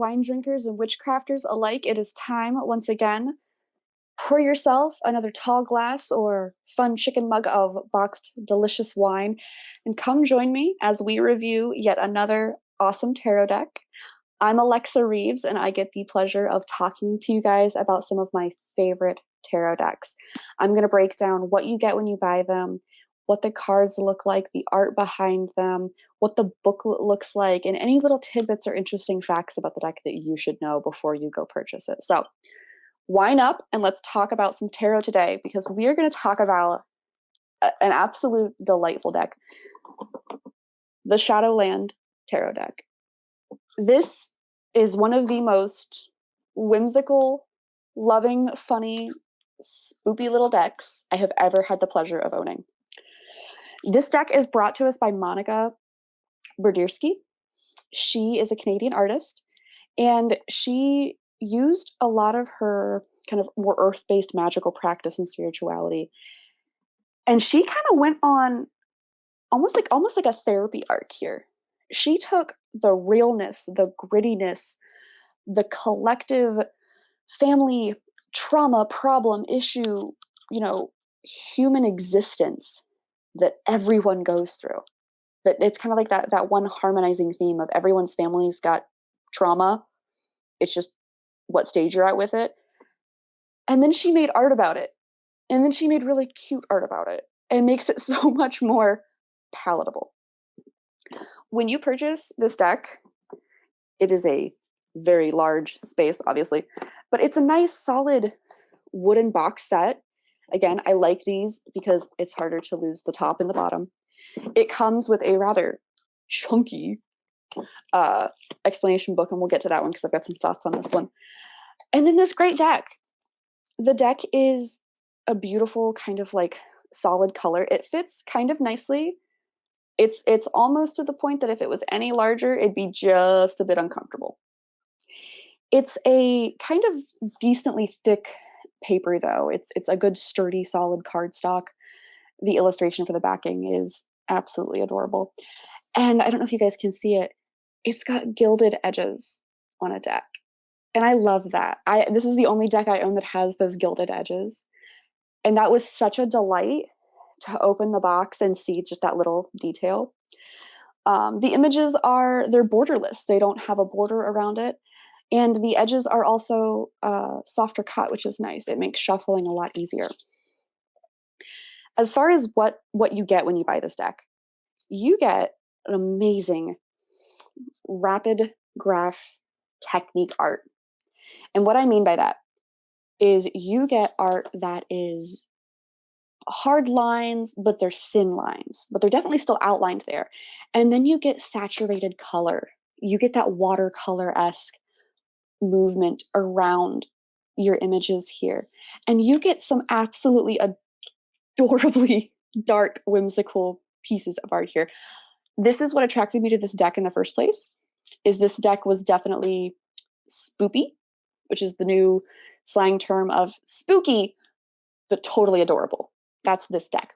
wine drinkers and witchcrafters alike, it is time once again. Pour yourself another tall glass or fun chicken mug of boxed delicious wine and come join me as we review yet another awesome tarot deck. I'm Alexa Reeves, and I get the pleasure of talking to you guys about some of my favorite tarot decks. I'm going to break down what you get when you buy them, what the cards look like, the art behind them, what the booklet looks like, and any little tidbits or interesting facts about the deck that you should know before you go purchase it. So, wind up and let's talk about some tarot today because we are going to talk about an absolute delightful deck, the Shadowland Tarot deck. This is one of the most whimsical, loving, funny, spoopy little decks I have ever had the pleasure of owning. This deck is brought to us by Monica Berdirsky. She is a Canadian artist, and she used a lot of her kind of more earth-based magical practice and spirituality. And she kind of went on almost like a therapy arc here. She took the realness, the grittiness, the collective family trauma, problem, issue, human existence that everyone goes through. That it's kind of like that one harmonizing theme of everyone's family's got trauma. It's just what stage you're at with it. And then she made art about it. And then she made really cute art about it. And makes it so much more palatable. When you purchase this deck, it is a very large space, obviously, but it's a nice, solid wooden box set. Again, I like these because it's harder to lose the top and the bottom. It comes with a rather chunky explanation book, and we'll get to that one because I've got some thoughts on this one. And then this great deck. The deck is a beautiful kind of like solid color. It fits kind of nicely. It's almost to the point that if it was any larger, it'd be just a bit uncomfortable. It's a kind of decently thick paper, though. It's a good, sturdy, solid cardstock. The illustration for the backing is absolutely adorable. And I don't know if you guys can see it. It's got gilded edges on a deck. And I love that. This is the only deck I own that has those gilded edges. And that was such a delight to open the box and see just that little detail. The images they're borderless. They don't have a border around it. And the edges are also softer cut, which is nice. It makes shuffling a lot easier. As far as what you get when you buy this deck, you get an amazing rapid graph technique art. And what I mean by that is you get art that is hard lines, but they're thin lines, but they're definitely still outlined there. And then you get saturated color. You get that watercolor-esque movement around your images here. And you get some absolutely adorably dark, whimsical pieces of art here. This is what attracted me to this deck in the first place, is this deck was definitely spoopy, which is the new slang term of spooky, but totally adorable. That's this deck.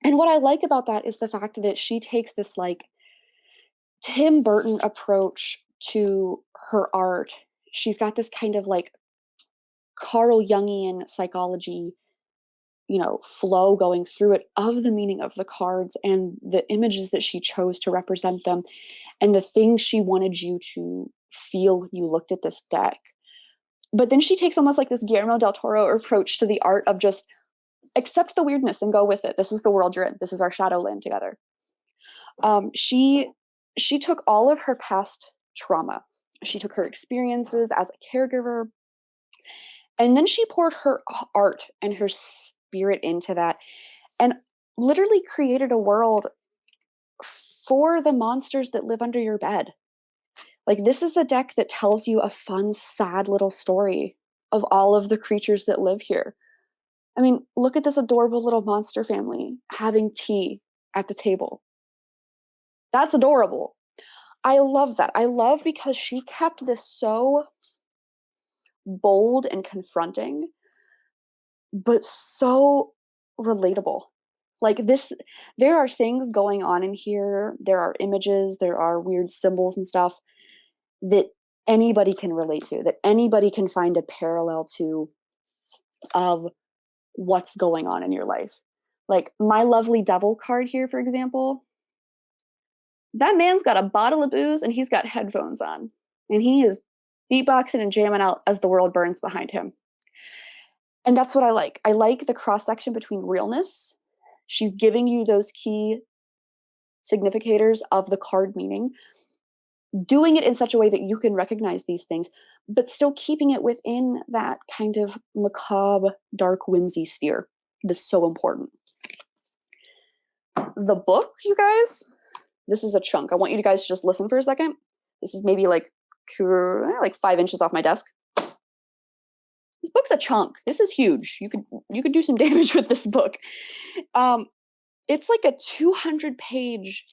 And what I like about that is the fact that she takes this like Tim Burton approach to her art. She's got this kind of like Carl Jungian psychology, flow going through it of the meaning of the cards and the images that she chose to represent them and the things she wanted you to feel when you looked at this deck. But then she takes almost like this Guillermo del Toro approach to the art of just accept the weirdness and go with it. This is the world you're in. This is our Shadowland together. She took all of her past trauma. She took her experiences as a caregiver, and then she poured her art and her spirit into that and literally created a world for the monsters that live under your bed. Like, this is a deck that tells you a fun, sad little story of all of the creatures that live here. I mean, look at this adorable little monster family having tea at the table. That's adorable. I love that. I love because she kept this so bold and confronting, but so relatable. Like this, there are things going on in here. There are images, there are weird symbols and stuff that anybody can relate to, that anybody can find a parallel to, of what's going on in your life. Like my lovely devil card here, for example, that man's got a bottle of booze and he's got headphones on. And he is beatboxing and jamming out as the world burns behind him. And that's what I like. I like the cross section between realness. She's giving you those key significators of the card meaning, doing it in such a way that you can recognize these things, but still keeping it within that kind of macabre, dark whimsy sphere that's so important. The book, you guys, this is a chunk. I want you guys to just listen for a second. This is maybe like 5 inches off my desk. This book's a chunk. This is huge. You could do some damage with this book. It's like a 200-page,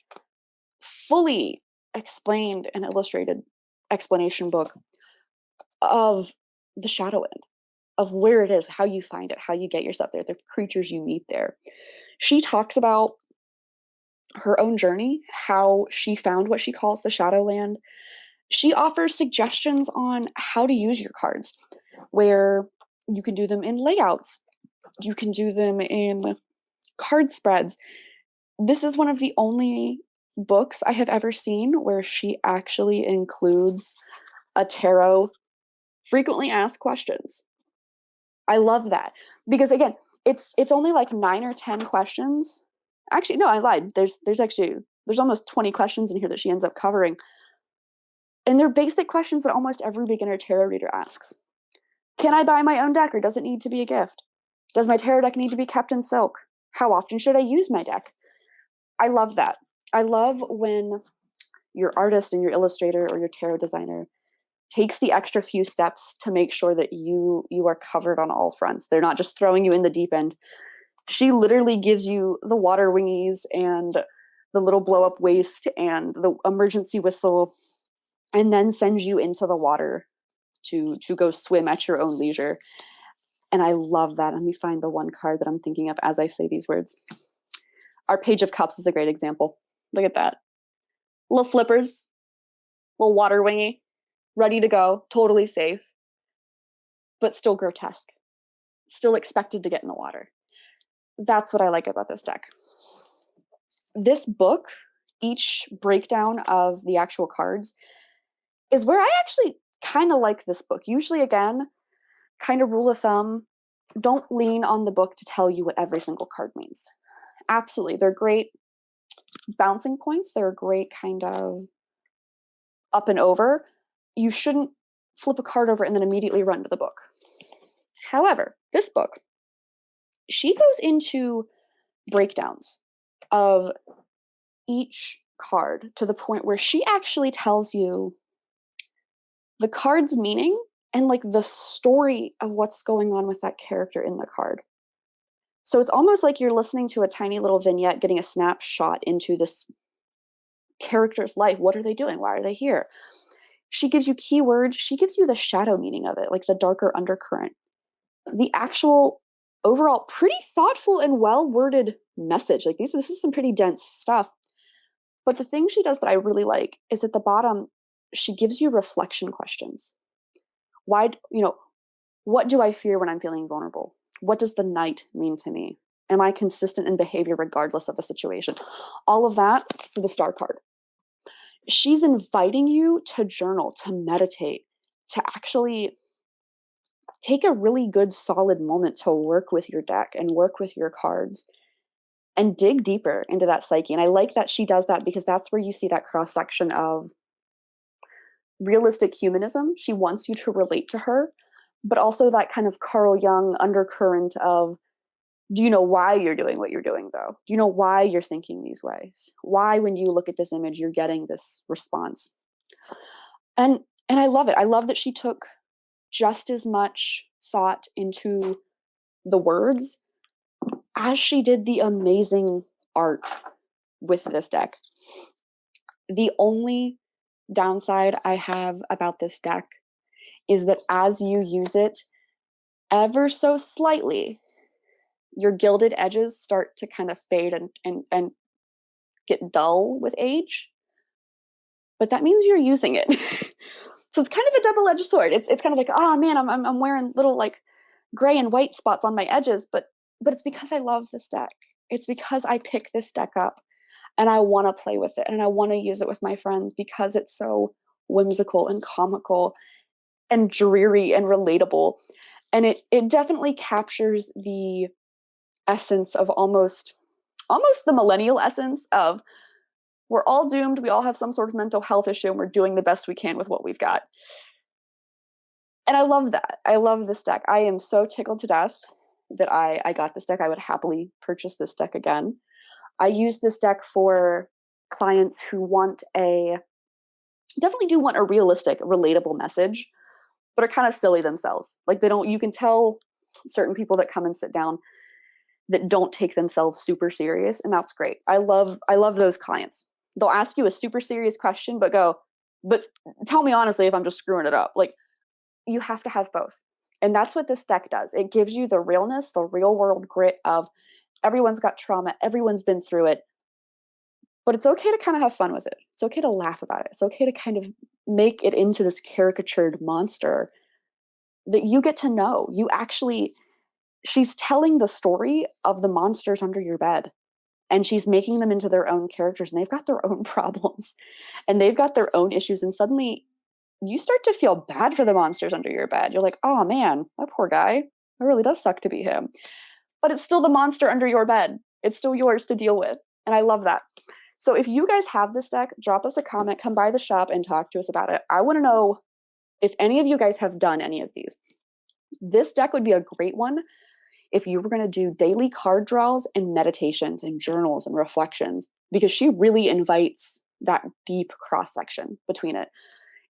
fully explained and illustrated explanation book of the Shadowland, of where it is, how you find it, how you get yourself there, the creatures you meet there. She talks about her own journey, how she found what she calls the Shadowland. She offers suggestions on how to use your cards, where you can do them in layouts, you can do them in card spreads. This is one of the only books I have ever seen where she actually includes a tarot frequently asked questions. I love that because again, it's only like 9 or 10 questions. Actually, no, I lied. There's almost 20 questions in here that she ends up covering. And they're basic questions that almost every beginner tarot reader asks. Can I buy my own deck or does it need to be a gift? Does my tarot deck need to be kept in silk? How often should I use my deck? I love that. I love when your artist and your illustrator or your tarot designer takes the extra few steps to make sure that you are covered on all fronts. They're not just throwing you in the deep end. She literally gives you the water wingies and the little blow up waist and the emergency whistle, and then sends you into the water to go swim at your own leisure. And I love that. Let me find the one card that I'm thinking of as I say these words. Our Page of Cups is a great example. Look at that. Little flippers, little water wingy, ready to go, totally safe, but still grotesque, still expected to get in the water. That's what I like about this deck. This book, each breakdown of the actual cards, is where I actually kind of like this book. Usually, again, kind of rule of thumb, don't lean on the book to tell you what every single card means. Absolutely. They're great bouncing points. They're a great kind of up and over. You shouldn't flip a card over and then immediately run to the book. However, this book, she goes into breakdowns of each card to the point where she actually tells you the card's meaning and like the story of what's going on with that character in the card. So it's almost like you're listening to a tiny little vignette, getting a snapshot into this character's life. What are they doing? Why are they here? She gives you keywords. She gives you the shadow meaning of it, like the darker undercurrent. The actual overall pretty thoughtful and well-worded message. Like this is some pretty dense stuff. But the thing she does that I really like is at the bottom, she gives you reflection questions. Why, what do I fear when I'm feeling vulnerable? What does the night mean to me? Am I consistent in behavior regardless of a situation? All of that for the star card. She's inviting you to journal, to meditate, to actually take a really good solid moment to work with your deck and work with your cards and dig deeper into that psyche. And I like that she does that because that's where you see that cross section of realistic humanism. She wants you to relate to her, but also that kind of Carl Jung undercurrent of, do you know why you're doing what you're doing though? Do you know why you're thinking these ways? Why when you look at this image, you're getting this response? And I love it. I love that she took just as much thought into the words as she did the amazing art with this deck. The only downside I have about this deck is that as you use it ever so slightly, your gilded edges start to kind of fade and get dull with age. But that means you're using it. So it's kind of a double-edged sword. It's kind of like, oh man, I'm wearing little like gray and white spots on my edges, but it's because I love this deck. It's because I pick this deck up and I want to play with it and I want to use it with my friends because it's so whimsical and comical and dreary and relatable. And it definitely captures the essence of almost the millennial essence of we're all doomed, we all have some sort of mental health issue, and we're doing the best we can with what we've got. And I love that. I love this deck. I am so tickled to death that I got this deck. I would happily purchase this deck again. I use this deck for clients who definitely do want a realistic, relatable message, but are kind of silly themselves. Like you can tell certain people that come and sit down that don't take themselves super serious, and that's great. I love those clients. They'll ask you a super serious question, but tell me honestly if I'm just screwing it up. Like, you have to have both. And that's what this deck does. It gives you the realness, the real world grit of everyone's got trauma, everyone's been through it, but it's okay to kind of have fun with it. It's okay to laugh about it. It's okay to kind of make it into this caricatured monster that you get to know. She's telling the story of the monsters under your bed, and she's making them into their own characters, and they've got their own problems and they've got their own issues. And suddenly you start to feel bad for the monsters under your bed. You're like, oh man, that poor guy. It really does suck to be him. But it's still the monster under your bed. It's still yours to deal with. And I love that. So if you guys have this deck, drop us a comment, come by the shop and talk to us about it. I want to know if any of you guys have done any of these. This deck would be a great one if you were going to do daily card draws and meditations and journals and reflections, because she really invites that deep cross section between it.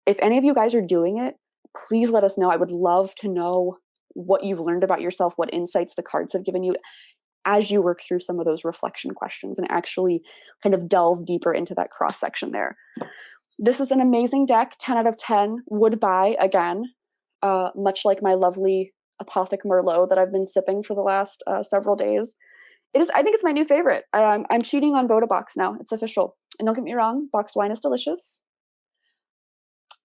If any of you guys are doing it, please let us know. I would love to know what you've learned about yourself, what insights the cards have given you as you work through some of those reflection questions and actually kind of delve deeper into that cross section there. This is an amazing deck, 10 out of 10, would buy again, much like my lovely Apothic Merlot that I've been sipping for the last several days. I think it's my new favorite. I'm cheating on Boda Box now. It's official. And don't get me wrong, boxed wine is delicious.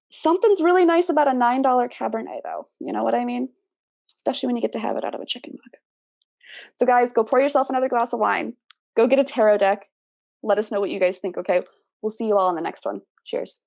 Something's really nice about a $9 Cabernet, though. You know what I mean? Especially when you get to have it out of a chicken mug. So guys, go pour yourself another glass of wine. Go get a tarot deck. Let us know what you guys think, okay? We'll see you all in the next one. Cheers.